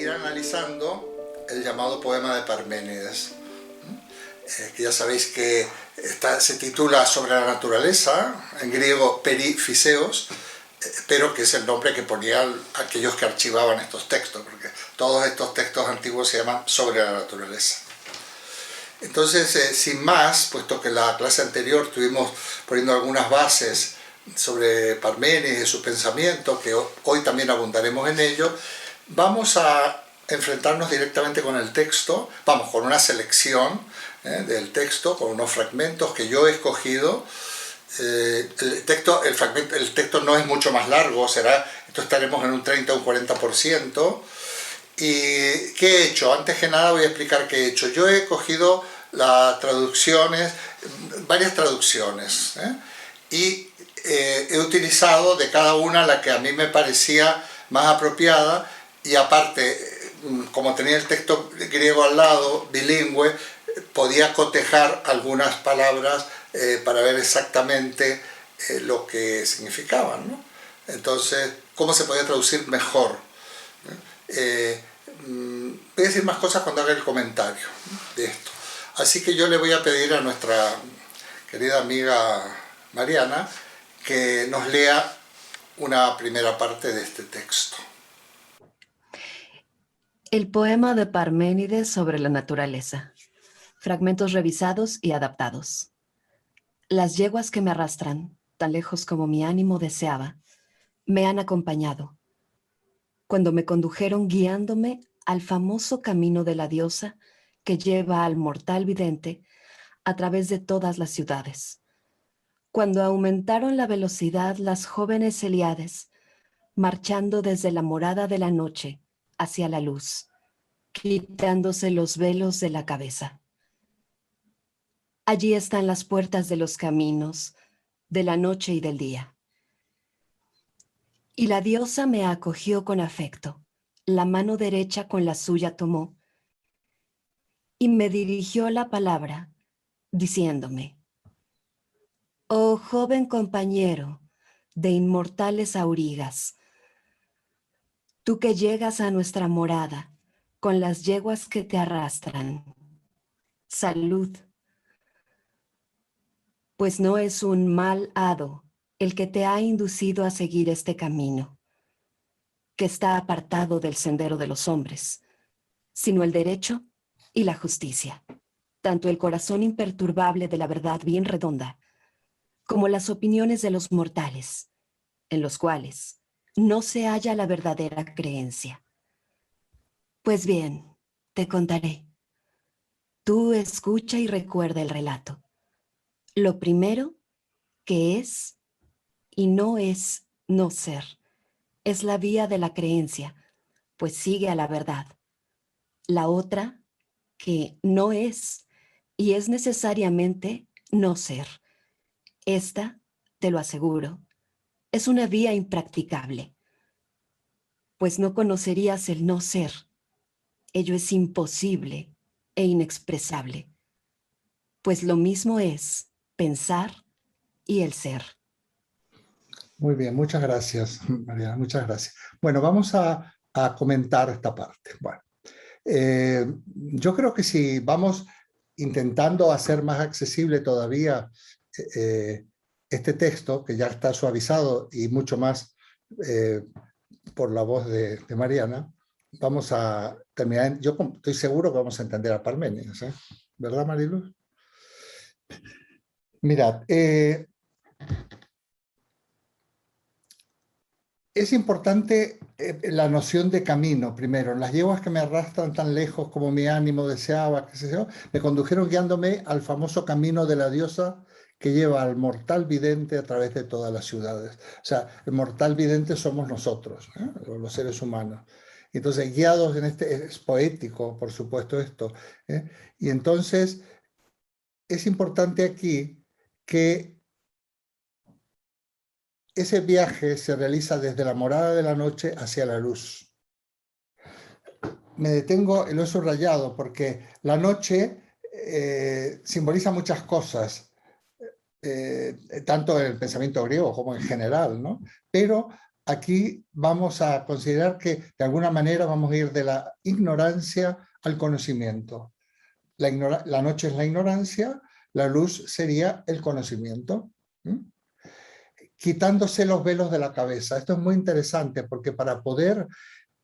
seguir analizando el llamado poema de Parménides, que ya sabéis que se titula Sobre la naturaleza, en griego Periphyseos, pero que es el nombre que ponían aquellos que archivaban estos textos, porque todos estos textos antiguos se llaman Sobre la naturaleza. Entonces, sin más, puesto que en la clase anterior estuvimos poniendo algunas bases sobre Parménides y su pensamiento, que hoy también abundaremos en ello, vamos a enfrentarnos directamente con el texto, vamos, con una selección del texto, con unos fragmentos que yo he escogido. El texto no es mucho más largo, esto estaremos en un 30 o un 40%. ¿Y qué he hecho? Antes que nada voy a explicar qué he hecho. Yo he cogido las traducciones, varias traducciones, y he utilizado de cada una la que a mí me parecía más apropiada, y aparte, como tenía el texto griego al lado, bilingüe, podía cotejar algunas palabras para ver exactamente lo que significaban, ¿no? Entonces, ¿cómo se podía traducir mejor? Voy a decir más cosas cuando haga el comentario de esto. Así que yo le voy a pedir a nuestra querida amiga Mariana que nos lea una primera parte de este texto. El poema de Parménides sobre la naturaleza. Fragmentos revisados y adaptados. Las yeguas que me arrastran, tan lejos como mi ánimo deseaba, me han acompañado. Cuando me condujeron guiándome al famoso camino de la diosa que lleva al mortal vidente a través de todas las ciudades. Cuando aumentaron la velocidad las jóvenes Heliades, marchando desde la morada de la noche hacia la luz, quitándose los velos de la cabeza. Allí están las puertas de los caminos, de la noche y del día. Y la diosa me acogió con afecto, la mano derecha con la suya tomó, y me dirigió la palabra, diciéndome: «Oh joven compañero de inmortales aurigas, tú que llegas a nuestra morada con las yeguas que te arrastran, salud, pues no es un mal hado el que te ha inducido a seguir este camino, que está apartado del sendero de los hombres, sino el derecho y la justicia, tanto el corazón imperturbable de la verdad bien redonda, como las opiniones de los mortales, en los cuales no se halla la verdadera creencia. Pues bien, te contaré. Tú escucha y recuerda el relato. Lo primero, que es y no es no ser, es la vía de la creencia, pues sigue a la verdad. La otra, que no es y es necesariamente no ser. Esta, te lo aseguro, es una vía impracticable, pues no conocerías el no ser. Ello es imposible e inexpresable, pues lo mismo es pensar y el ser. Muy bien, muchas gracias, Mariana, muchas gracias. Bueno, vamos a comentar esta parte. Bueno, yo creo que si vamos intentando hacer más accesible todavía este texto, que ya está suavizado y mucho más por la voz de Mariana, vamos a terminar. Yo estoy seguro que vamos a entender a Parménides, ¿verdad, Mariluz? Mirad, es importante la noción de camino, primero. Las yeguas que me arrastran tan lejos como mi ánimo deseaba, qué sé yo, me condujeron guiándome al famoso camino de la diosa que lleva al mortal vidente a través de todas las ciudades. O sea, el mortal vidente somos nosotros, los seres humanos. Entonces, guiados en es poético, por supuesto, esto. Y entonces, es importante aquí que ese viaje se realiza desde la morada de la noche hacia la luz. Me detengo, lo he subrayado, porque la noche simboliza muchas cosas, tanto en el pensamiento griego como en general, ¿no? Pero aquí vamos a considerar que de alguna manera vamos a ir de la ignorancia al conocimiento. La noche es la ignorancia, la luz sería el conocimiento. Quitándose los velos de la cabeza. Esto es muy interesante porque para poder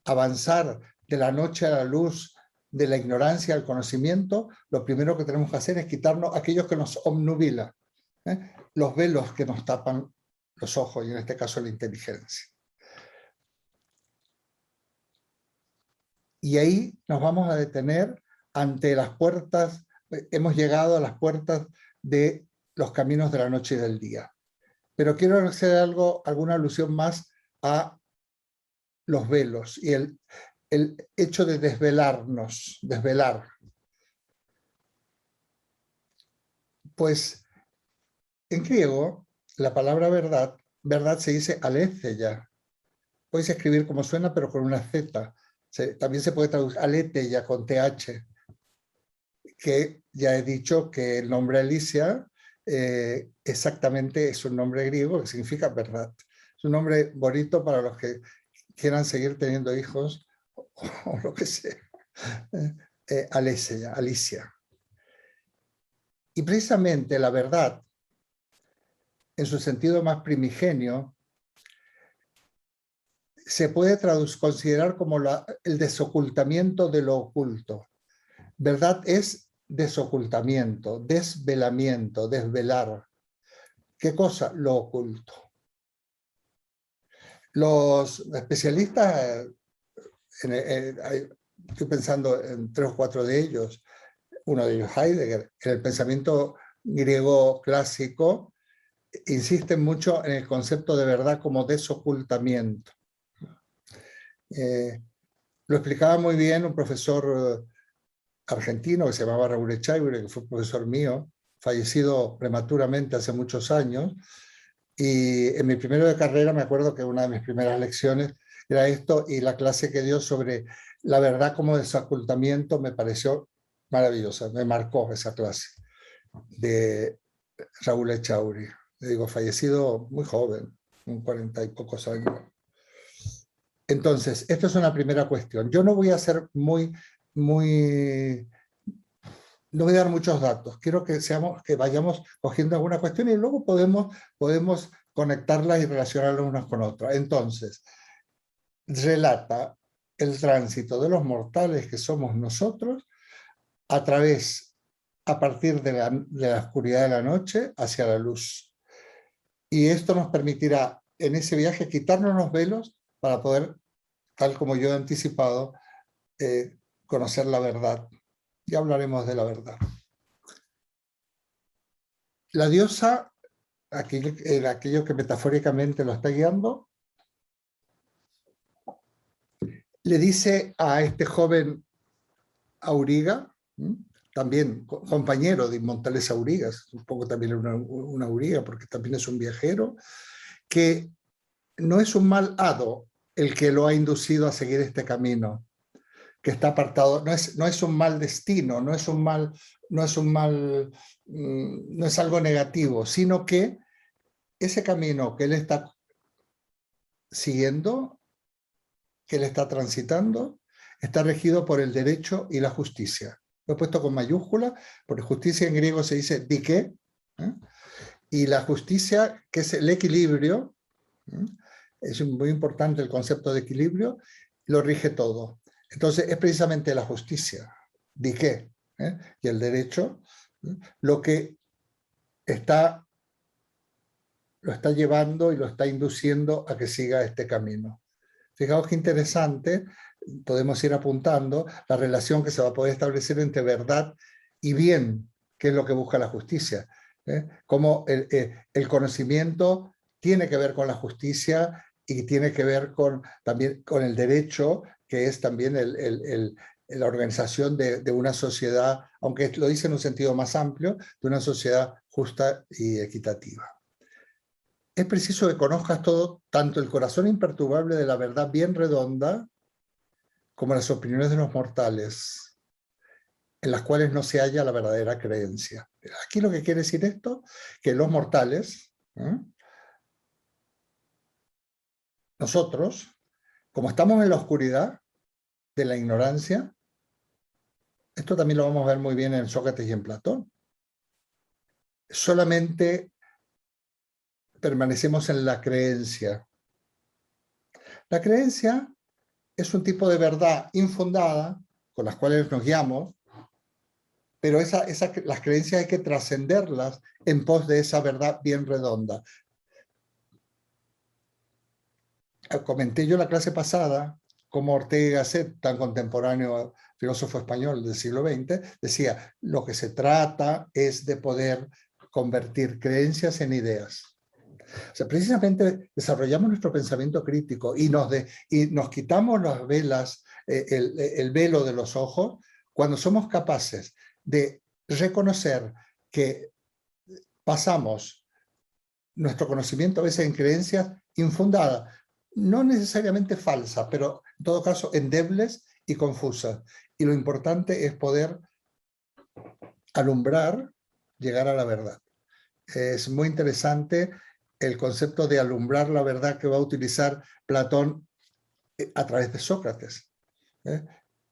avanzar de la noche a la luz, de la ignorancia al conocimiento, lo primero que tenemos que hacer es quitarnos aquellos que nos obnubilan, los velos que nos tapan los ojos y en este caso la inteligencia. Y ahí nos vamos a detener ante las puertas, hemos llegado a las puertas de los caminos de la noche y del día. Pero quiero hacer alguna alusión más a los velos y el hecho de desvelarnos, desvelar. Pues en griego, la palabra verdad, verdad se dice aletheia. Puedes escribir como suena, pero con una Z. También se puede traducir aletheia con TH, que ya he dicho que el nombre Alicia exactamente es un nombre griego que significa verdad. Es un nombre bonito para los que quieran seguir teniendo hijos o lo que sea. Alicia. Y precisamente la verdad, en su sentido más primigenio, se puede considerar como el desocultamiento de lo oculto. Verdad es desocultamiento, desvelamiento, desvelar. ¿Qué cosa? Lo oculto. Los especialistas, estoy pensando en 3 o 4 de ellos, uno de ellos Heidegger, en el pensamiento griego clásico, insisten mucho en el concepto de verdad como desocultamiento. Lo explicaba muy bien un profesor argentino que se llamaba Raúl Echauri, que fue profesor mío, fallecido prematuramente hace muchos años, y en mi primero de carrera me acuerdo que una de mis primeras lecciones era esto, y la clase que dio sobre la verdad como desocultamiento me pareció maravillosa, me marcó esa clase de Raúl Echauri. Le digo, fallecido muy joven, con 40 y pocos años. Entonces, esto es una primera cuestión. Yo no voy a ser no voy a dar muchos datos. Quiero que vayamos cogiendo alguna cuestión y luego podemos conectarlas y relacionarlas unas con otras. Entonces, relata el tránsito de los mortales que somos nosotros a partir de la oscuridad de la noche hacia la luz. Y esto nos permitirá en ese viaje quitarnos los velos para poder, tal como yo he anticipado, conocer la verdad. Ya hablaremos de la verdad. La diosa, aquello que metafóricamente lo está guiando, le dice a este joven Auriga, también compañero de Montales Aurigas, un poco también una Auriga, porque también es un viajero, que no es un mal hado el que lo ha inducido a seguir este camino, que está apartado, no es un mal destino, no es algo negativo, sino que ese camino que él está siguiendo, que él está transitando, está regido por el derecho y la justicia. Lo he puesto con mayúscula, porque justicia en griego se dice dike, y la justicia, que es el equilibrio, es muy importante el concepto de equilibrio, lo rige todo. Entonces es precisamente la justicia, dike, y el derecho, lo que lo está llevando y lo está induciendo a que siga este camino. Fijaos qué interesante, podemos ir apuntando la relación que se va a poder establecer entre verdad y bien, que es lo que busca la justicia. Cómo el conocimiento tiene que ver con la justicia y tiene que ver también con el derecho, que es también la organización de una sociedad, aunque lo dice en un sentido más amplio, de una sociedad justa y equitativa. Es preciso que conozcas todo, tanto el corazón imperturbable de la verdad bien redonda, como las opiniones de los mortales, en las cuales no se halla la verdadera creencia. Aquí lo que quiere decir esto, que los mortales nosotros, como estamos en la oscuridad de la ignorancia, esto también lo vamos a ver muy bien en Sócrates y en Platón, solamente permanecemos en la creencia. La creencia es un tipo de verdad infundada con las cuales nos guiamos, pero las creencias hay que trascenderlas en pos de esa verdad bien redonda. Comenté yo en la clase pasada cómo Ortega y Gasset, tan contemporáneo filósofo español del siglo XX, decía, lo que se trata es de poder convertir creencias en ideas. O sea, precisamente desarrollamos nuestro pensamiento crítico y nos quitamos las velas, el velo de los ojos, cuando somos capaces de reconocer que basamos nuestro conocimiento a veces en creencias infundadas, no necesariamente falsas, pero en todo caso endebles y confusas. Y lo importante es poder alumbrar, llegar a la verdad. Es muy interesante el concepto de alumbrar la verdad que va a utilizar Platón a través de Sócrates.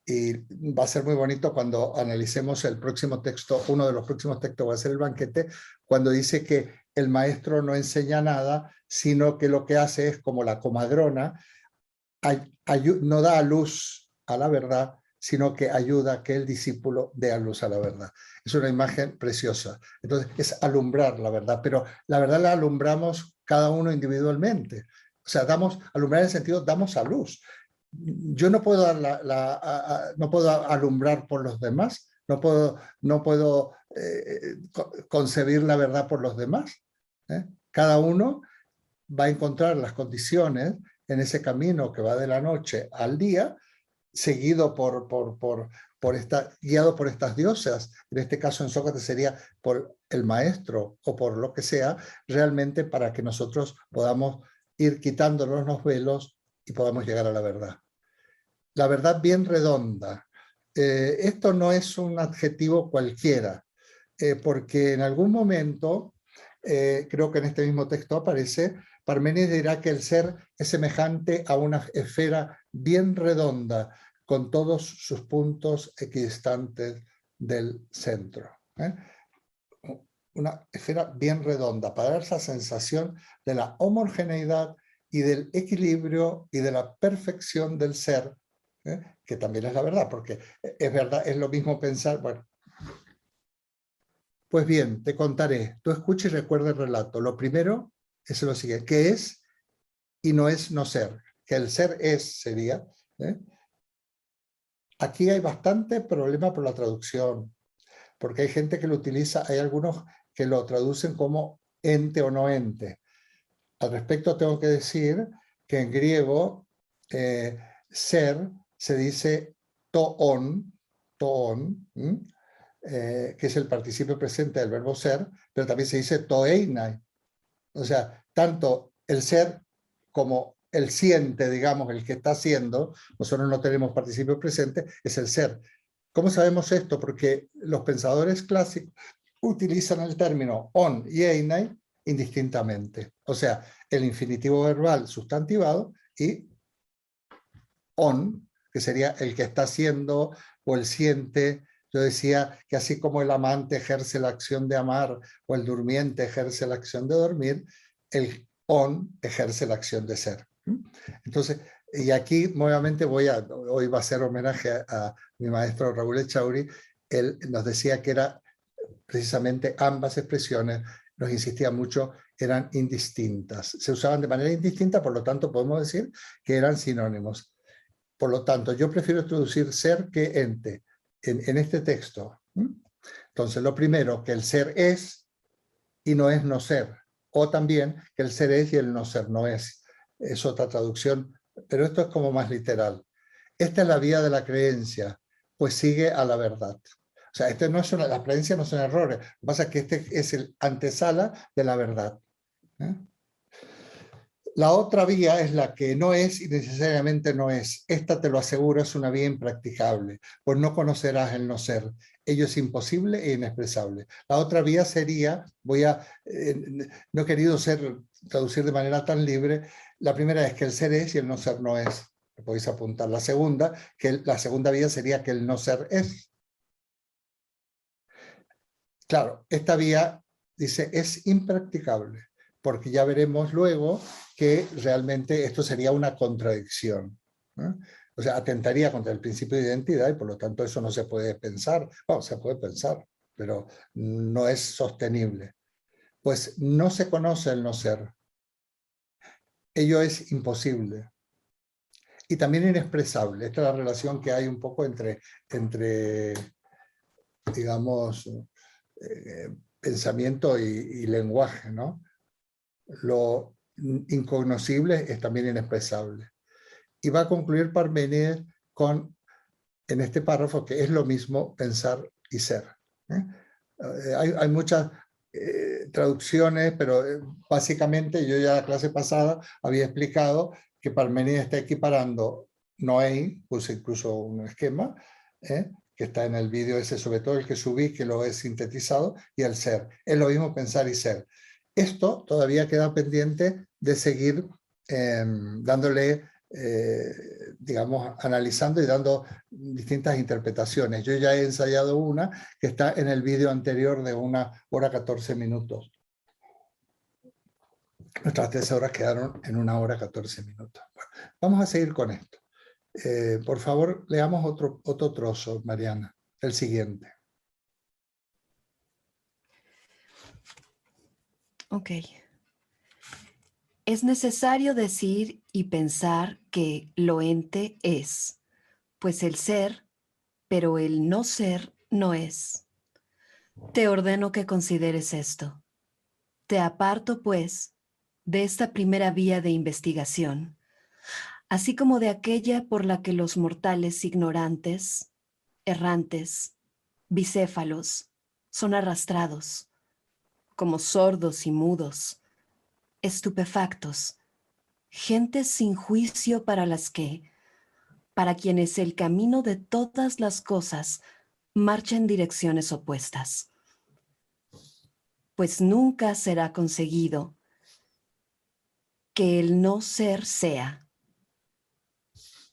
Y va a ser muy bonito cuando analicemos el próximo texto, uno de los próximos textos va a ser el banquete, cuando dice que el maestro no enseña nada, sino que lo que hace es como la comadrona, no da a luz a la verdad, sino que ayuda a que el discípulo dé a luz a la verdad. Es una imagen preciosa. Entonces, es alumbrar la verdad, pero la verdad la alumbramos cada uno individualmente. O sea, alumbrar en el sentido, damos a luz. Yo no puedo, no puedo alumbrar por los demás, no puedo concebir la verdad por los demás. Cada uno va a encontrar las condiciones en ese camino que va de la noche al día, seguido guiado por estas diosas, en este caso en Sócrates sería por el maestro o por lo que sea, realmente para que nosotros podamos ir quitándonos los velos y podamos llegar a la verdad. La verdad bien redonda. Esto no es un adjetivo cualquiera, porque en algún momento, creo que en este mismo texto aparece, Parménides dirá que el ser es semejante a una esfera bien redonda, con todos sus puntos equidistantes del centro. Una esfera bien redonda, para dar esa sensación de la homogeneidad y del equilibrio y de la perfección del ser, que también es la verdad, porque es verdad, es lo mismo pensar, bueno. Pues bien, te contaré, tú escucha y recuerda el relato. Lo primero es lo siguiente, ¿qué es y no es no ser? Que el ser es, sería. Aquí hay bastante problema por la traducción, porque hay gente que lo utiliza, hay algunos que lo traducen como ente o no ente. Al respecto tengo que decir que en griego ser se dice toon, que es el participio presente del verbo ser, pero también se dice toeinai. O sea, tanto el ser como el siente, digamos, el que está haciendo, nosotros no tenemos participio presente, es el ser. ¿Cómo sabemos esto? Porque los pensadores clásicos utilizan el término on y einai indistintamente. O sea, el infinitivo verbal sustantivado y on, que sería el que está haciendo o el siente. Yo decía que así como el amante ejerce la acción de amar o el durmiente ejerce la acción de dormir, el on ejerce la acción de ser. Entonces, y aquí nuevamente hoy va a ser homenaje a mi maestro Raúl Echauri. Él nos decía que era precisamente ambas expresiones, nos insistía mucho, eran indistintas. Se usaban de manera indistinta, por lo tanto podemos decir que eran sinónimos. Por lo tanto, yo prefiero introducir ser que ente en este texto. Entonces, lo primero, que el ser es y no es no ser. O también que el ser es y el no ser no es. Es otra traducción, pero esto es como más literal. Esta es la vía de la creencia, pues sigue a la verdad. O sea, las creencias no son errores. Lo que pasa es que este es el antesala de la verdad. La otra vía es la que no es y necesariamente no es. Esta, te lo aseguro, es una vía impracticable, pues no conocerás el no ser. Ello es imposible e inexpresable. La otra vía sería, no he querido traducir de manera tan libre. La primera es que el ser es y el no ser no es. Podéis apuntar. La segunda vía sería que el no ser es. Claro, esta vía dice es impracticable, porque ya veremos luego que realmente esto sería una contradicción, ¿no? O sea, atentaría contra el principio de identidad y por lo tanto eso no se puede pensar. Bueno, se puede pensar, pero no es sostenible. Pues no se conoce el no ser. Ello es imposible. Y también inexpresable. Esta es la relación que hay un poco entre digamos, pensamiento y lenguaje, ¿no? Lo incognoscible es también inexpresable. Y va a concluir Parménides en este párrafo, que es lo mismo pensar y ser. Hay muchas traducciones, pero básicamente yo ya la clase pasada había explicado que Parménides está equiparando Noé, puse incluso un esquema, que está en el vídeo ese, sobre todo el que subí, que lo he sintetizado, y el ser. Es lo mismo pensar y ser. Esto todavía queda pendiente de seguir dándole, digamos, analizando y dando distintas interpretaciones. Yo ya he ensayado una que está en el vídeo anterior de 1 hora 14 minutos. Nuestras 3 horas quedaron en 1 hora 14 minutos. Bueno, vamos a seguir con esto. Por favor, leamos otro trozo, Mariana, el siguiente. Ok. Es necesario decir y pensar que lo ente es, pues el ser, pero el no ser no es. Te ordeno que consideres esto. Te aparto, pues, de esta primera vía de investigación, así como de aquella por la que los mortales ignorantes, errantes, bicéfalos, son arrastrados, como sordos y mudos, estupefactos, gentes sin juicio para quienes el camino de todas las cosas marcha en direcciones opuestas. Pues nunca será conseguido que el no ser sea.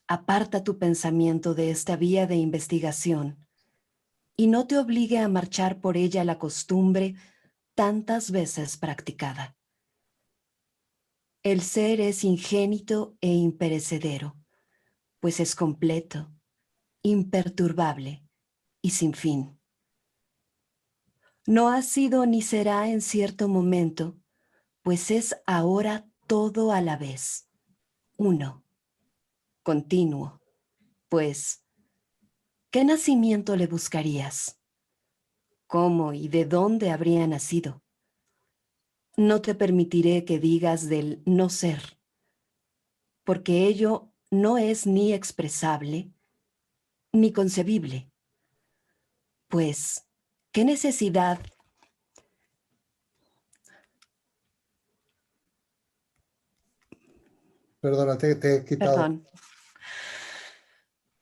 Aparta tu pensamiento de esta vía de investigación y no te obligue a marchar por ella la costumbre tantas veces practicada. El ser es ingénito e imperecedero, pues es completo, imperturbable y sin fin. No ha sido ni será en cierto momento, pues es ahora todo a la vez, uno, continuo, pues, ¿qué nacimiento le buscarías? ¿Cómo y de dónde habría nacido? No te permitiré que digas del no ser, porque ello no es ni expresable ni concebible. Pues, ¿qué necesidad? Perdona, te he quitado. Perdón.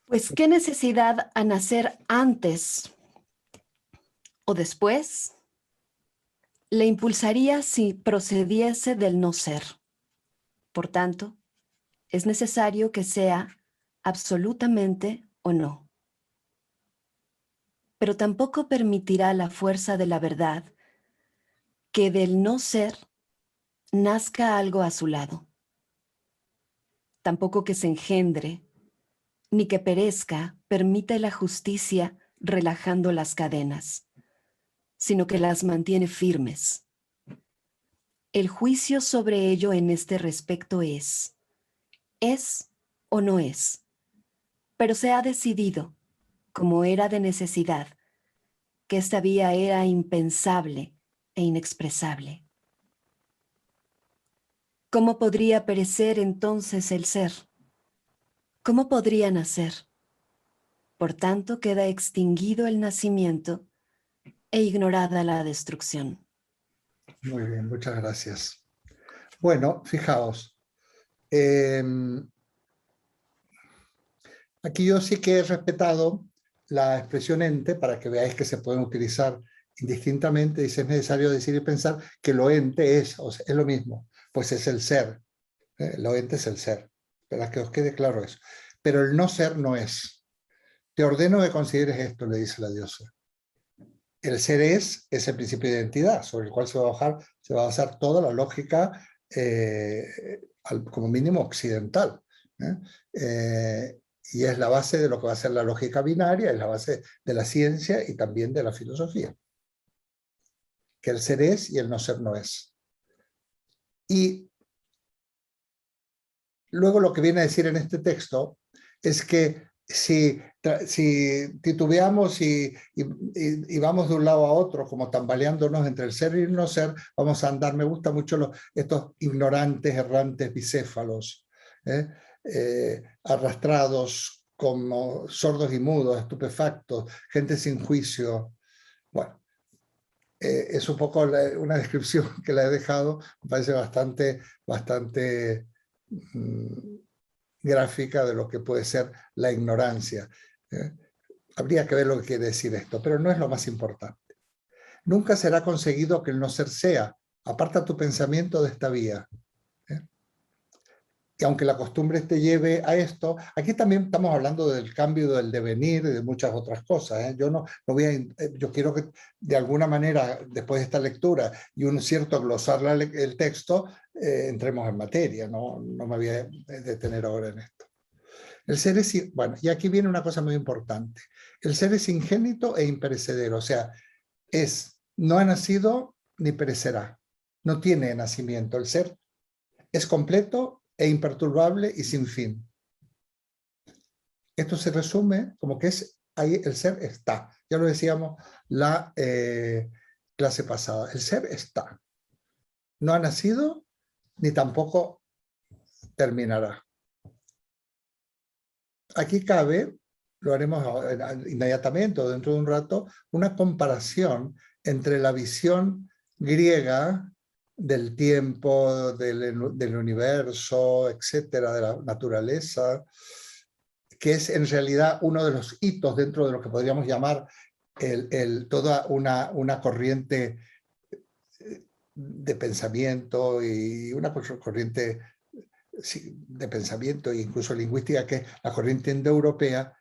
Pues, ¿qué necesidad a nacer antes o después le impulsaría si procediese del no ser? Por tanto, es necesario que sea absolutamente o no. Pero tampoco permitirá la fuerza de la verdad que del no ser nazca algo a su lado. Tampoco que se engendre, ni que perezca permite la justicia relajando las cadenas, sino que las mantiene firmes. El juicio sobre ello en este respecto ¿es o no es? Pero se ha decidido, como era de necesidad, que esta vía era impensable e inexpresable. ¿Cómo podría perecer entonces el ser? ¿Cómo podría nacer? Por tanto, queda extinguido el nacimiento e ignorada la destrucción. Muy bien, muchas gracias. Bueno, fijaos, Aquí yo sí que he respetado la expresión ente para que veáis que se pueden utilizar indistintamente. Dice, es necesario decir y pensar que lo ente es, o sea, es lo mismo, pues es el ser. Lo ente es el ser, para que os quede claro eso. Pero el no ser no es. Te ordeno que consideres esto, le dice la diosa. El ser es el principio de identidad, sobre el cual se va a basar toda la lógica, como mínimo occidental. Y es la base de lo que va a ser la lógica binaria, es la base de la ciencia y también de la filosofía. Que el ser es y el no ser no es. Y luego lo que viene a decir en este texto es que si titubeamos y vamos de un lado a otro, como tambaleándonos entre el ser y el no ser, vamos a andar. Me gustan mucho estos ignorantes, errantes, bicéfalos, arrastrados como sordos y mudos, estupefactos, gente sin juicio. Bueno, es un poco una descripción que la he dejado, me parece bastante gráfica de lo que puede ser la ignorancia. Habría que ver lo que quiere decir esto, pero no es lo más importante. Nunca será conseguido que el no ser sea. Aparta tu pensamiento de esta vía. Y aunque la costumbre te lleve a esto, aquí también estamos hablando del cambio del devenir y de muchas otras cosas. Yo quiero que de alguna manera, después de esta lectura y un cierto glosar el texto, entremos en materia. No me voy a detener ahora en esto. El ser es, bueno, y aquí viene una cosa muy importante. El ser es ingénito e imperecedero, o sea, no ha nacido ni perecerá, no tiene nacimiento. El ser es completo e imperturbable y sin fin. Esto se resume como que ahí el ser está. Ya lo decíamos la clase pasada. El ser está. No ha nacido ni tampoco terminará. Aquí cabe, lo haremos inmediatamente o dentro de un rato, una comparación entre la visión griega del tiempo, del universo, etcétera, de la naturaleza, que es en realidad uno de los hitos dentro de lo que podríamos llamar toda una corriente de pensamiento y una corriente de pensamiento e incluso lingüística, que es la corriente indoeuropea,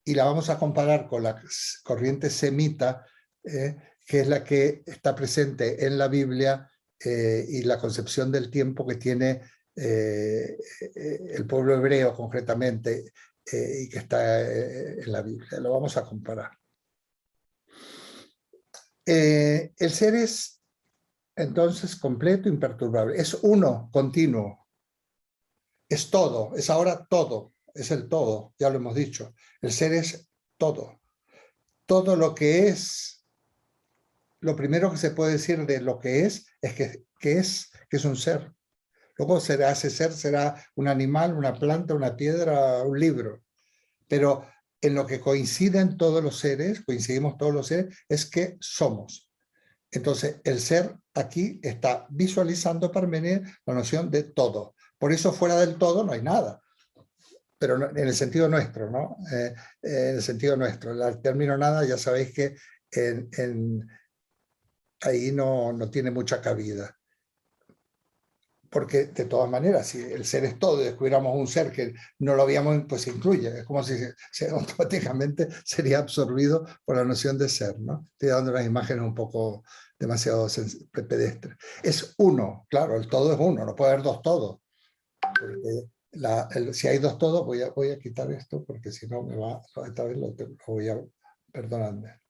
y la vamos a comparar con la corriente semita, que es la que está presente en la Biblia, y la concepción del tiempo que tiene el pueblo hebreo concretamente, y que está en la Biblia. Lo vamos a comparar. El ser es entonces completo, imperturbable. Es uno, continuo. Es todo, es ahora todo. Es el todo, ya lo hemos dicho. El ser es todo. Todo lo que es, lo primero que se puede decir de lo que es que es un ser. Luego ese ser será un animal, una planta, una piedra, un libro. Pero en lo que coinciden todos los seres, coincidimos todos los seres, es que somos. Entonces, el ser aquí está visualizando Parménides la noción de todo. Por eso fuera del todo no hay nada. Pero no, en el sentido nuestro, ¿no? En el sentido nuestro. El término nada, ya sabéis que ahí no tiene mucha cabida. Porque de todas maneras, si el ser es todo y descubriéramos un ser que no lo habíamos, pues se incluye. Es como si automáticamente sería absorbido por la noción de ser, ¿no? Estoy dando unas imágenes un poco demasiado pedestres. Es uno, claro, el todo es uno, no puede haber dos todos. Porque si hay dos todos, voy a quitar esto porque si no me va, esta vez lo voy a, perdonadme.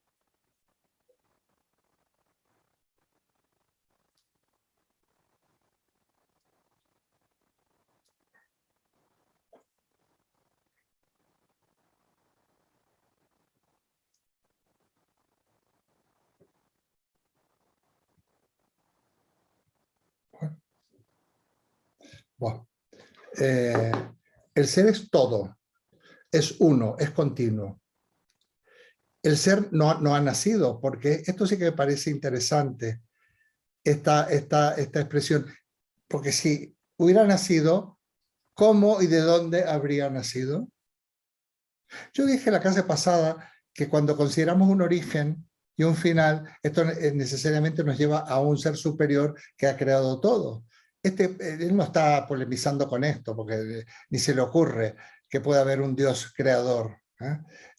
Bueno. El ser es todo, es uno, es continuo. El ser no ha nacido, porque esto sí que me parece interesante, esta expresión, porque si hubiera nacido, ¿Cómo y de dónde habría nacido? Yo dije la clase pasada que cuando consideramos un origen y un final, esto necesariamente nos lleva a un ser superior que ha creado todo. Él no está polemizando con esto, porque ni se le ocurre que pueda haber un Dios creador.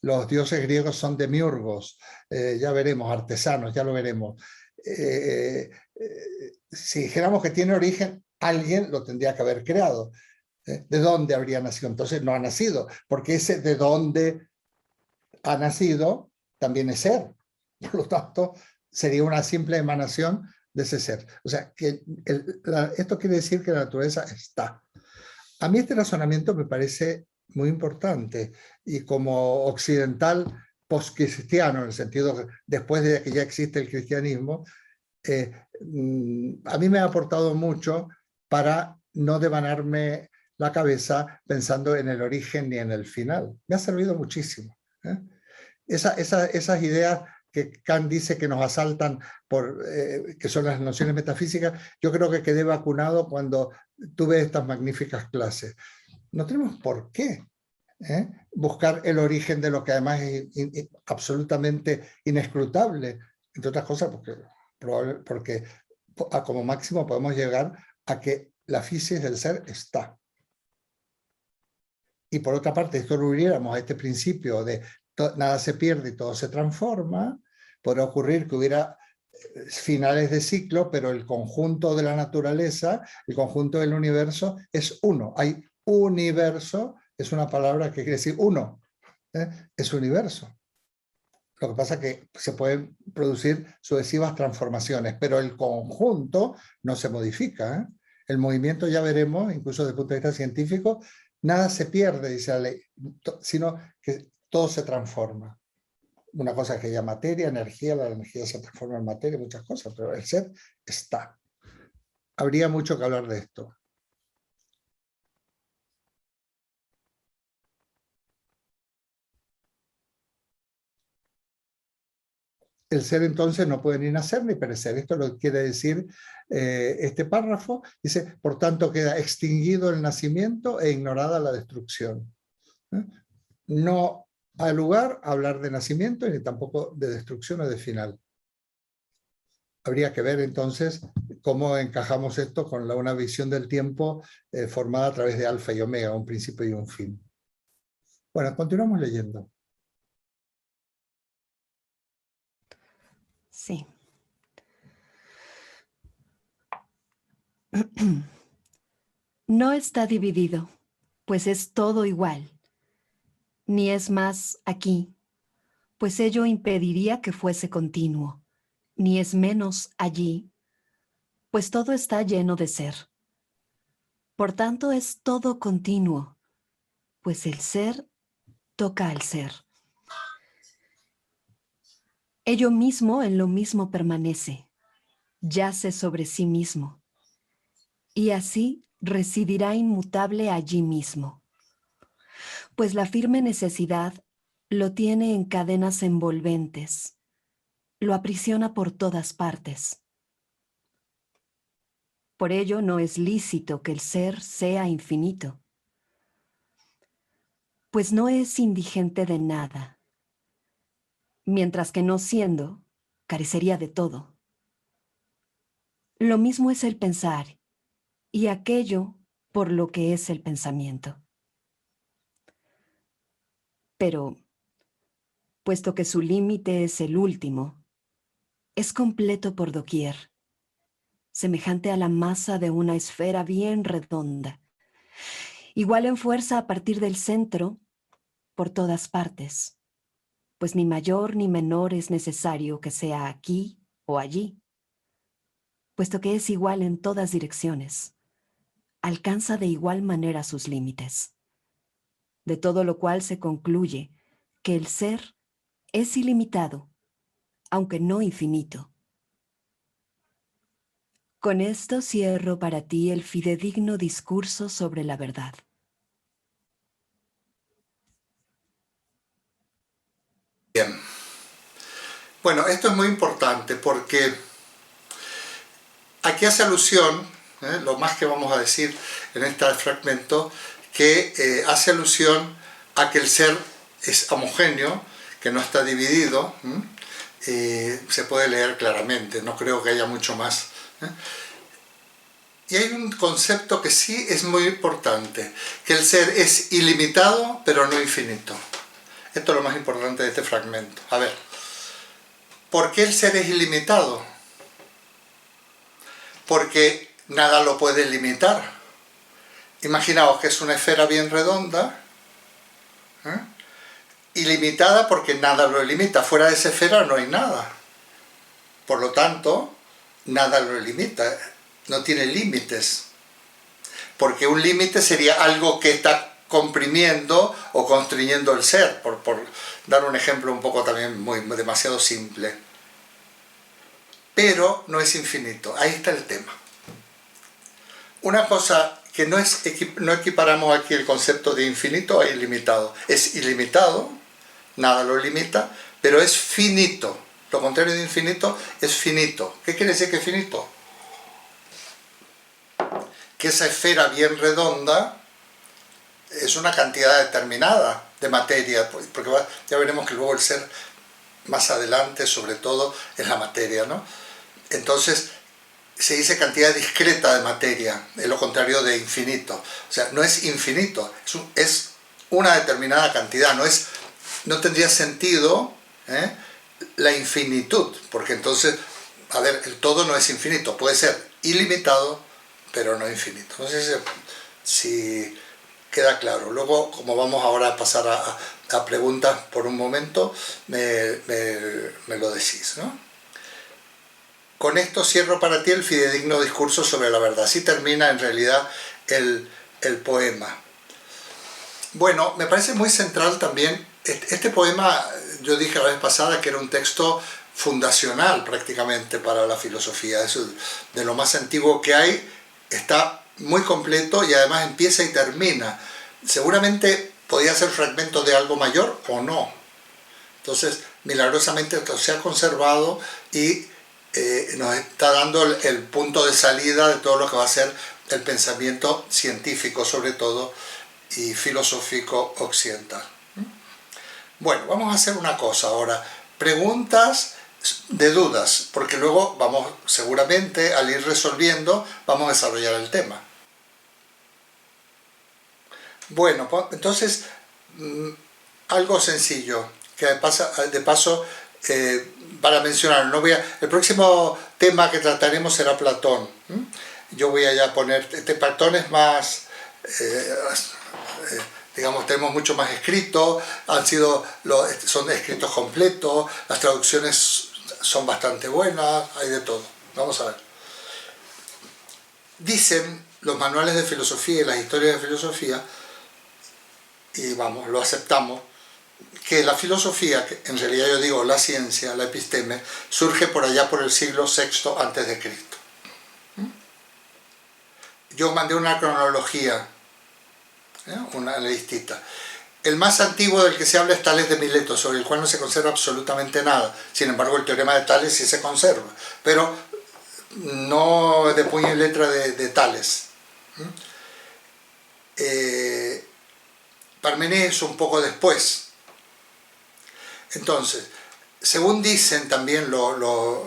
Los dioses griegos son demiurgos, ya veremos, artesanos, ya lo veremos. Si dijéramos que tiene origen, alguien lo tendría que haber creado. ¿De dónde habría nacido? Entonces no ha nacido, porque ese de dónde ha nacido también es ser. Por lo tanto, sería una simple emanación de ese ser. O sea, que esto quiere decir que la naturaleza está. A mí este razonamiento me parece muy importante y como occidental post-cristiano, en el sentido que después de que ya existe el cristianismo, a mí me ha aportado mucho para no devanarme la cabeza pensando en el origen ni en el final. Me ha servido muchísimo. Esas ideas que Kant dice que nos asaltan, que son las nociones metafísicas, yo creo que quedé vacunado cuando tuve estas magníficas clases. No tenemos por qué buscar el origen de lo que además es absolutamente inescrutable, entre otras cosas porque como máximo podemos llegar a que la fisis del ser está. Y por otra parte, esto lo uniéramos a este principio de nada se pierde y todo se transforma, podría ocurrir que hubiera finales de ciclo, pero el conjunto de la naturaleza, el conjunto del universo es uno. Hay universo, es una palabra que quiere decir uno, es universo. Lo que pasa es que se pueden producir sucesivas transformaciones, pero el conjunto no se modifica. El movimiento, ya veremos, incluso desde el punto de vista científico, nada se pierde, dice la ley, sino que todo se transforma. Una cosa que ya materia, energía, la energía se transforma en materia, muchas cosas, pero el ser está. Habría mucho que hablar de esto. El ser entonces no puede ni nacer ni perecer. Esto lo quiere decir este párrafo. Dice, por tanto queda extinguido el nacimiento e ignorada la destrucción. No hay lugar a hablar de nacimiento ni tampoco de destrucción o de final. Habría que ver entonces cómo encajamos esto con una visión del tiempo formada a través de alfa y omega, un principio y un fin. Bueno, continuamos leyendo. Sí. No está dividido, pues es todo igual. Ni es más aquí, pues ello impediría que fuese continuo. Ni es menos allí, pues todo está lleno de ser. Por tanto es todo continuo, pues el ser toca al ser. Ello mismo en lo mismo permanece, yace sobre sí mismo, y así residirá inmutable allí mismo. Pues la firme necesidad lo tiene en cadenas envolventes, lo aprisiona por todas partes. Por ello no es lícito que el ser sea infinito, pues no es indigente de nada, mientras que no siendo, carecería de todo. Lo mismo es el pensar, y aquello por lo que es el pensamiento. Pero, puesto que su límite es el último, es completo por doquier, semejante a la masa de una esfera bien redonda, igual en fuerza a partir del centro, por todas partes, pues ni mayor ni menor es necesario que sea aquí o allí, puesto que es igual en todas direcciones, alcanza de igual manera sus límites. De todo lo cual se concluye que el ser es ilimitado, aunque no infinito. Con esto cierro para ti el fidedigno discurso sobre la verdad. Bien. Bueno, esto es muy importante porque aquí hace alusión lo más que vamos a decir en este fragmento, que hace alusión a que el ser es homogéneo, que no está dividido, se puede leer claramente, no creo que haya mucho más. Y hay un concepto que sí es muy importante, que el ser es ilimitado pero no infinito. Esto es lo más importante de este fragmento. A ver, ¿por qué el ser es ilimitado? Porque nada lo puede limitar. Imaginaos que es una esfera bien redonda, ilimitada porque nada lo limita. Fuera de esa esfera no hay nada. Por lo tanto, nada lo limita. No tiene límites. Porque un límite sería algo que está comprimiendo o constriñendo el ser, por dar un ejemplo un poco también demasiado simple. Pero no es infinito. Ahí está el tema. Una cosa que no equiparamos aquí el concepto de infinito a ilimitado. Es ilimitado, nada lo limita, pero es finito. Lo contrario de infinito es finito. ¿Qué quiere decir que es finito? Que esa esfera bien redonda es una cantidad determinada de materia, porque ya veremos que luego el ser más adelante sobre todo es la materia, ¿no? Entonces se dice cantidad discreta de materia, es lo contrario de infinito. O sea, no es infinito, es una determinada cantidad, no tendría sentido la infinitud, porque entonces, a ver, el todo no es infinito, puede ser ilimitado, pero no infinito. No sé si queda claro. Luego, como vamos ahora a pasar a preguntas por un momento, me lo decís, ¿no? Con esto cierro para ti el fidedigno discurso sobre la verdad. Así termina en realidad el poema. Bueno, me parece muy central también. Este poema, yo dije la vez pasada que era un texto fundacional prácticamente para la filosofía. Es de lo más antiguo que hay, está muy completo y además empieza y termina. Seguramente podía ser fragmento de algo mayor o no. Entonces, milagrosamente esto se ha conservado y nos está dando el punto de salida de todo lo que va a ser el pensamiento científico, sobre todo, y filosófico occidental. Bueno, vamos a hacer una cosa ahora. Preguntas de dudas, porque luego vamos, seguramente, al ir resolviendo, vamos a desarrollar el tema. Bueno, pues, entonces, algo sencillo, que de paso, para mencionar, el próximo tema que trataremos será Platón. Yo voy a ya poner, Platón es más, digamos, tenemos mucho más escrito, son escritos completos, las traducciones son bastante buenas, hay de todo. Vamos a ver. Dicen los manuales de filosofía y las historias de filosofía, y vamos, lo aceptamos, que la filosofía, que en realidad yo digo la ciencia, la episteme, surge por allá por el siglo VI a.C. Yo mandé una cronología, una listita. El más antiguo del que se habla es Tales de Mileto, sobre el cual no se conserva absolutamente nada. Sin embargo, el teorema de Tales sí se conserva, pero no de puño y letra de Tales. Parménides un poco después. Entonces, según dicen también los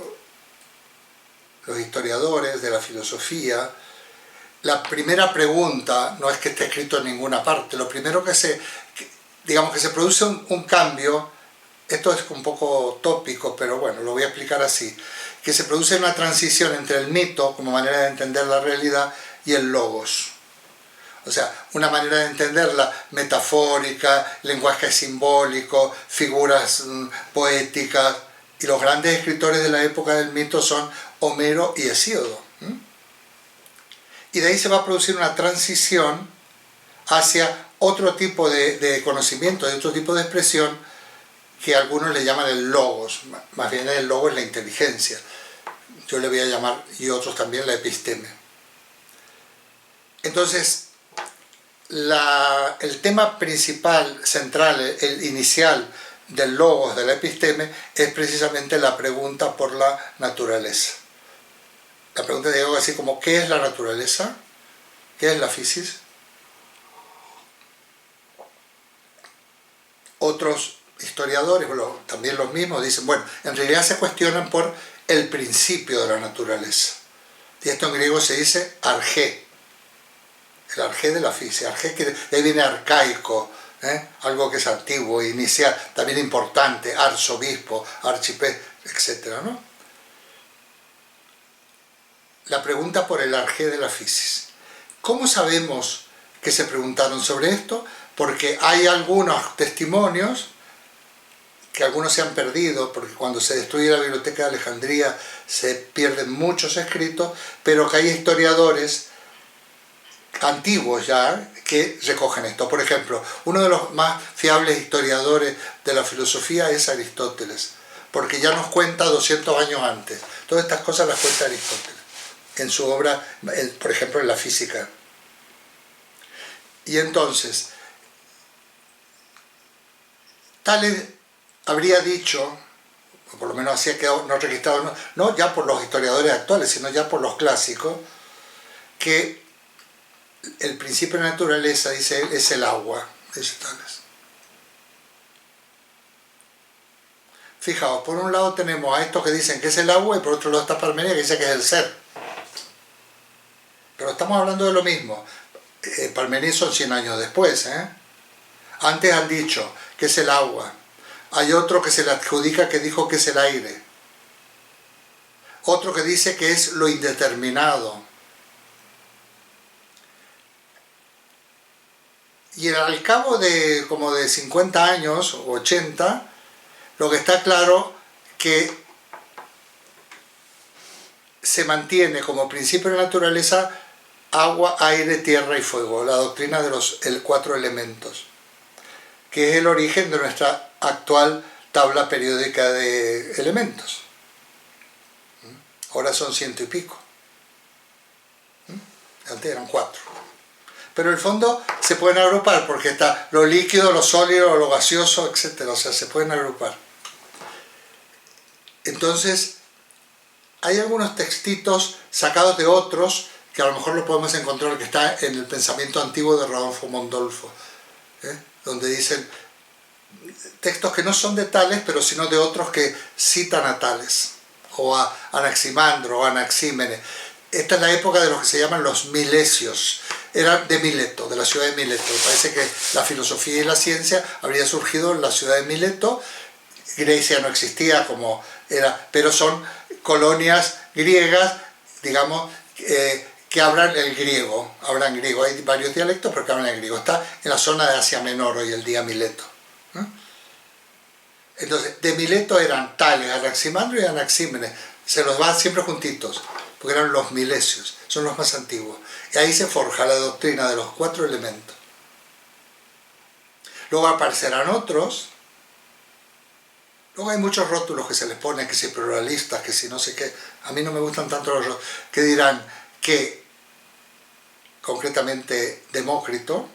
historiadores de la filosofía, la primera pregunta no es que esté escrito en ninguna parte. Lo primero que se produce un cambio, esto es un poco tópico, pero bueno, lo voy a explicar así, que se produce una transición entre el mito, como manera de entender la realidad, y el logos. O sea, una manera de entenderla metafórica, lenguaje simbólico, figuras poéticas, y los grandes escritores de la época del mito son Homero y Hesíodo. Y de ahí se va a producir una transición hacia otro tipo de conocimiento, de otro tipo de expresión, que algunos le llaman el logos. Más bien el logos es la inteligencia. Yo le voy a llamar, y otros también, la episteme. Entonces, el tema principal, central, el inicial del logos, de la episteme, es precisamente la pregunta por la naturaleza. la pregunta de algo así como ¿qué es la naturaleza? ¿Qué es la physis? Otros historiadores, bueno, también los mismos, dicen, bueno, en realidad se cuestionan por el principio de la naturaleza. Y esto en griego se dice arjé, el arjé de la physis, arjé que de ahí viene arcaico, algo que es antiguo, inicial, también importante, arzobispo, archipé, etc., ¿no? La pregunta por el arjé de la physis. ¿Cómo sabemos que se preguntaron sobre esto? Porque hay algunos testimonios, que algunos se han perdido, porque cuando se destruye la biblioteca de Alejandría se pierden muchos escritos, pero que hay historiadores antiguos ya que recogen esto. Por ejemplo, uno de los más fiables historiadores de la filosofía es Aristóteles, porque ya nos cuenta 200 años antes. Todas estas cosas las cuenta Aristóteles en su obra, por ejemplo, en la física. Y entonces, Tales habría dicho, o por lo menos así ha quedado no registrado, no ya por los historiadores actuales, sino ya por los clásicos, que el principio de la naturaleza, dice él, es el agua, dice Tales. Fijaos, por un lado tenemos a estos que dicen que es el agua y por otro lado está Parménides que dice que es el ser. Pero estamos hablando de lo mismo. Parménides son 100 años después. Antes han dicho que es el agua. Hay otro que se le adjudica que dijo que es el aire. Otro que dice que es lo indeterminado. Y al cabo de como de 50 años o 80, lo que está claro que se mantiene como principio de la naturaleza agua, aire, tierra y fuego, la doctrina de los 4 elementos, que es el origen de nuestra actual tabla periódica de elementos. Ahora son 100 y pico. Antes eran 4. Pero en el fondo se pueden agrupar porque está lo líquido, lo sólido, lo gaseoso, etc. O sea, se pueden agrupar. Entonces, hay algunos textitos sacados de otros que a lo mejor lo podemos encontrar, que está en el pensamiento antiguo de Rodolfo Mondolfo, donde dicen textos que no son de Tales, pero sino de otros que citan a Tales, o a Anaximandro, o a Anaxímenes. Esta es la época de los que se llaman los milesios. Era de Mileto, de la ciudad de Mileto. Parece que la filosofía y la ciencia habría surgido en la ciudad de Mileto. Grecia no existía como era, pero son colonias griegas, digamos, que hablan el griego. Hablan griego. Hay varios dialectos, pero que hablan el griego. Está en la zona de Asia Menor hoy el día Mileto. Entonces, de Mileto eran Tales, Anaximandro y Anaxímenes. Se los van siempre juntitos, porque eran los milesios, son los más antiguos. Y ahí se forja la doctrina de los 4 elementos. Luego aparecerán otros. Luego hay muchos rótulos que se les ponen, que si pluralistas, que si no sé qué. A mí no me gustan tanto los rótulos, que dirán que, concretamente Demócrito,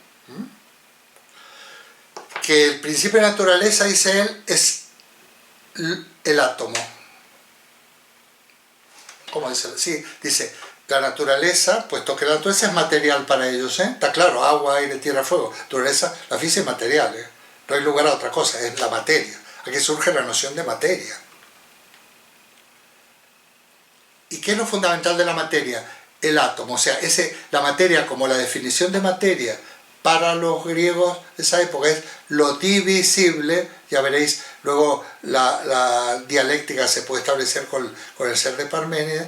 que el principio de naturaleza, dice él, es el átomo. ¿Cómo dice? Sí, dice, la naturaleza, puesto que la naturaleza es material para ellos, está claro, agua, aire, tierra, fuego. Naturaleza, la física es material, no hay lugar a otra cosa, es la materia. Aquí surge la noción de materia. ¿Y qué es lo fundamental de la materia? El átomo, o sea, la materia como la definición de materia para los griegos de esa época es lo divisible. Ya veréis, luego la dialéctica se puede establecer con el ser de Parménides,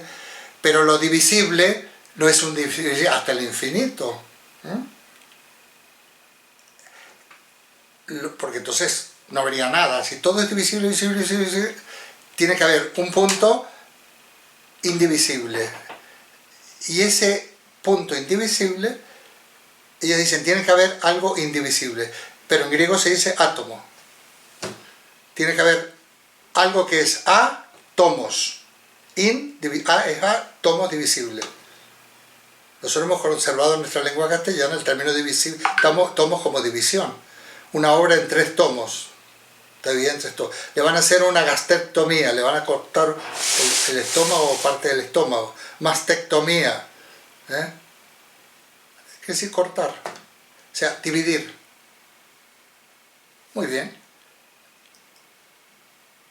pero lo divisible no es un divisible hasta el infinito. Porque entonces no habría nada. Si todo es divisible, divisible, tiene que haber un punto indivisible. Y ese punto indivisible, ellos dicen, tiene que haber algo indivisible. Pero en griego se dice átomo. Tiene que haber algo que es átomos. A es átomos divisible. Nosotros hemos conservado en nuestra lengua castellana el término divisible, tomos como división. Una obra en 3 tomos. Está bien, en 3 tomos. Le van a hacer una gastrectomía, le van a cortar el estómago o parte del estómago. mastectomía. ¿Qué decir cortar? O sea, dividir. Muy bien.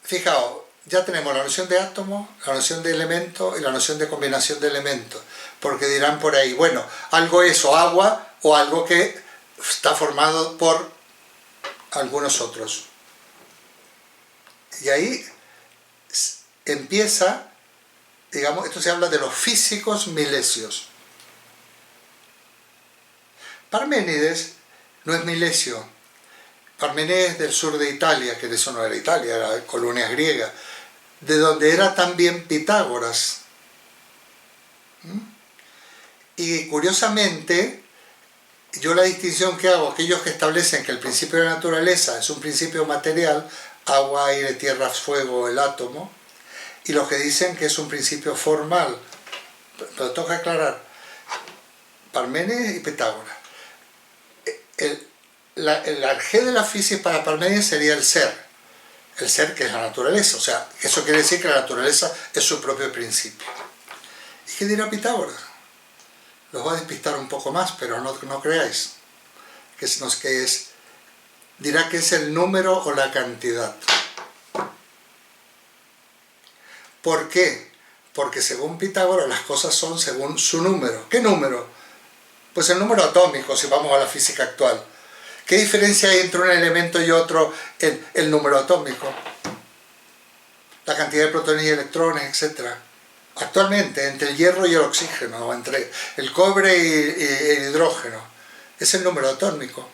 Fijaos, ya tenemos la noción de átomo, la noción de elemento y la noción de combinación de elementos. Porque dirán por ahí, bueno, algo es o agua o algo que está formado por algunos otros. Y ahí empieza, digamos, esto se habla de los físicos milesios. Parménides no es milesio. Parménides es del sur de Italia, que de eso no era Italia, era colonia griega, de donde era también Pitágoras. Y curiosamente, yo la distinción que hago, aquellos que establecen que el principio de la naturaleza es un principio material, agua, aire, tierra, fuego, el átomo, y los que dicen que es un principio formal, pero toca aclarar, Parménides y Pitágoras. El arjé de la física para Parménides sería el ser que es la naturaleza, o sea, eso quiere decir que la naturaleza es su propio principio. ¿Y qué dirá Pitágoras? Los va a despistar un poco más, pero no creáis, dirá que es el número o la cantidad. ¿Por qué? Porque según Pitágoras las cosas son según su número. ¿Qué número? Pues el número atómico, si vamos a la física actual. ¿Qué diferencia hay entre un elemento y otro en el número atómico? La cantidad de protones y electrones, etc. Actualmente, entre el hierro y el oxígeno, o entre el cobre y el hidrógeno, es el número atómico.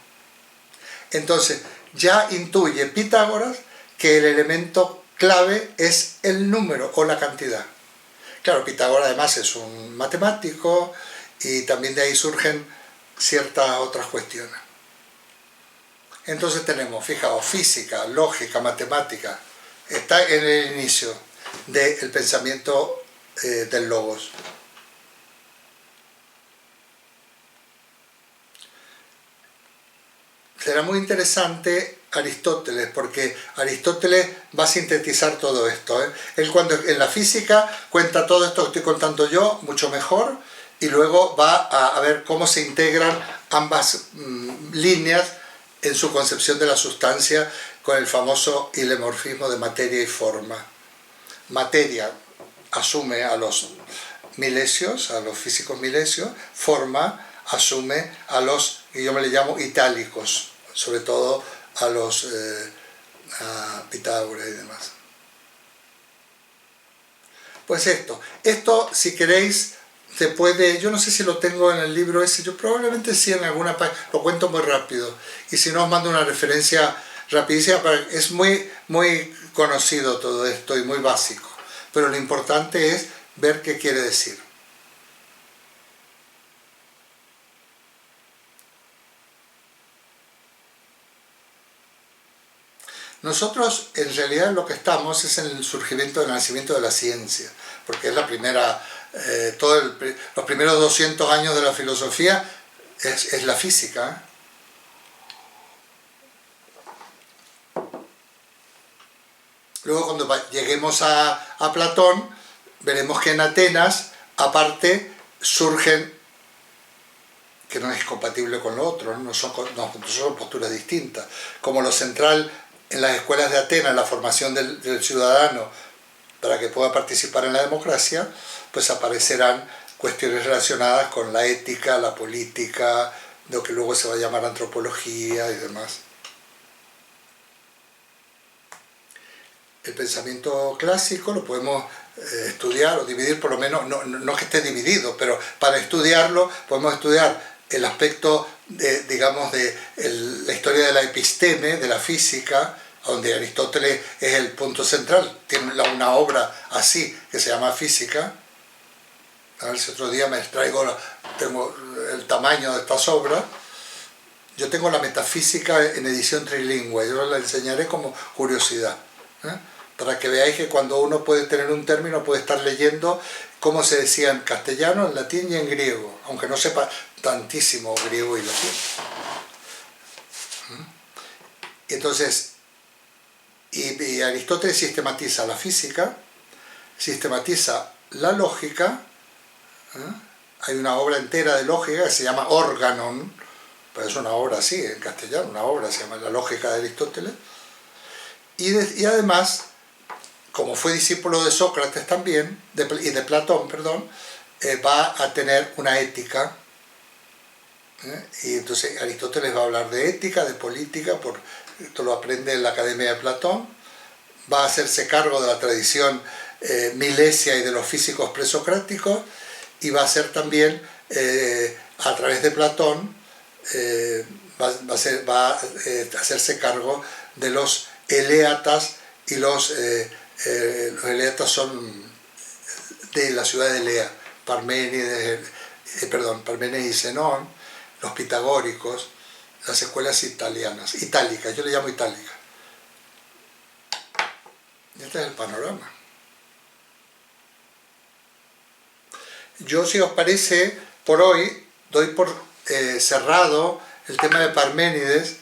Entonces, ya intuye Pitágoras que el elemento clave es el número o la cantidad. Claro, Pitágoras además es un matemático y también de ahí surgen ciertas otras cuestiones. Entonces tenemos, fijaos, física, lógica, matemática, está en el inicio del pensamiento del logos. Será muy interesante Aristóteles, porque Aristóteles va a sintetizar todo esto. Él cuando en la física cuenta todo esto que estoy contando yo, mucho mejor, y luego va a ver cómo se integran ambas líneas en su concepción de la sustancia con el famoso hilemorfismo de materia y forma. Materia asume a los milesios, a los físicos milesios, forma asume a los, que yo me le llamo itálicos, sobre todo a los a Pitágoras y demás. Pues esto si queréis se puede, yo no sé si lo tengo en el libro ese, yo probablemente sí en alguna página, lo cuento muy rápido, y si no os mando una referencia rapidísima, es muy conocido todo esto y muy básico, pero lo importante es ver qué quiere decir. Nosotros en realidad lo que estamos es en el surgimiento, el nacimiento de la ciencia, porque es la primera, los primeros 200 años de la filosofía es la física. Luego cuando lleguemos a Platón, veremos que en Atenas, aparte, surgen, que no es compatible con lo otro, no son posturas distintas, como lo central en las escuelas de Atenas, la formación del ciudadano para que pueda participar en la democracia, pues aparecerán cuestiones relacionadas con la ética, la política, lo que luego se va a llamar antropología y demás. El pensamiento clásico lo podemos estudiar o dividir, por lo menos, no que esté dividido, pero para estudiarlo podemos estudiar el aspecto de la historia de la episteme, de la física, donde Aristóteles es el punto central, tiene una obra así que se llama Física. A ver si otro día me tengo el tamaño de estas obras. Yo tengo la Metafísica en edición trilingüe, yo la enseñaré como curiosidad, para que veáis que cuando uno puede tener un término puede estar leyendo cómo se decía en castellano, en latín y en griego, aunque no sepa tantísimo griego y latín. Entonces, y Aristóteles sistematiza la física, sistematiza la lógica Hay una obra entera de lógica que se llama Organon, pero es una obra así, en castellano, una obra se llama La lógica de Aristóteles. Y además, como fue discípulo de Sócrates también, y de Platón, perdón, va a tener una ética. Y entonces Aristóteles va a hablar de ética, de política, esto lo aprende en la Academia de Platón, va a hacerse cargo de la tradición milesia y de los físicos presocráticos, y va a ser también, a través de Platón, va a hacerse cargo de los eleatas, y los eleatas son de la ciudad de Elea, Parménides y Zenón, los pitagóricos, las escuelas itálicas, yo le llamo itálica. Y este es el panorama. Yo, si os parece, por hoy doy por cerrado el tema de Parménides,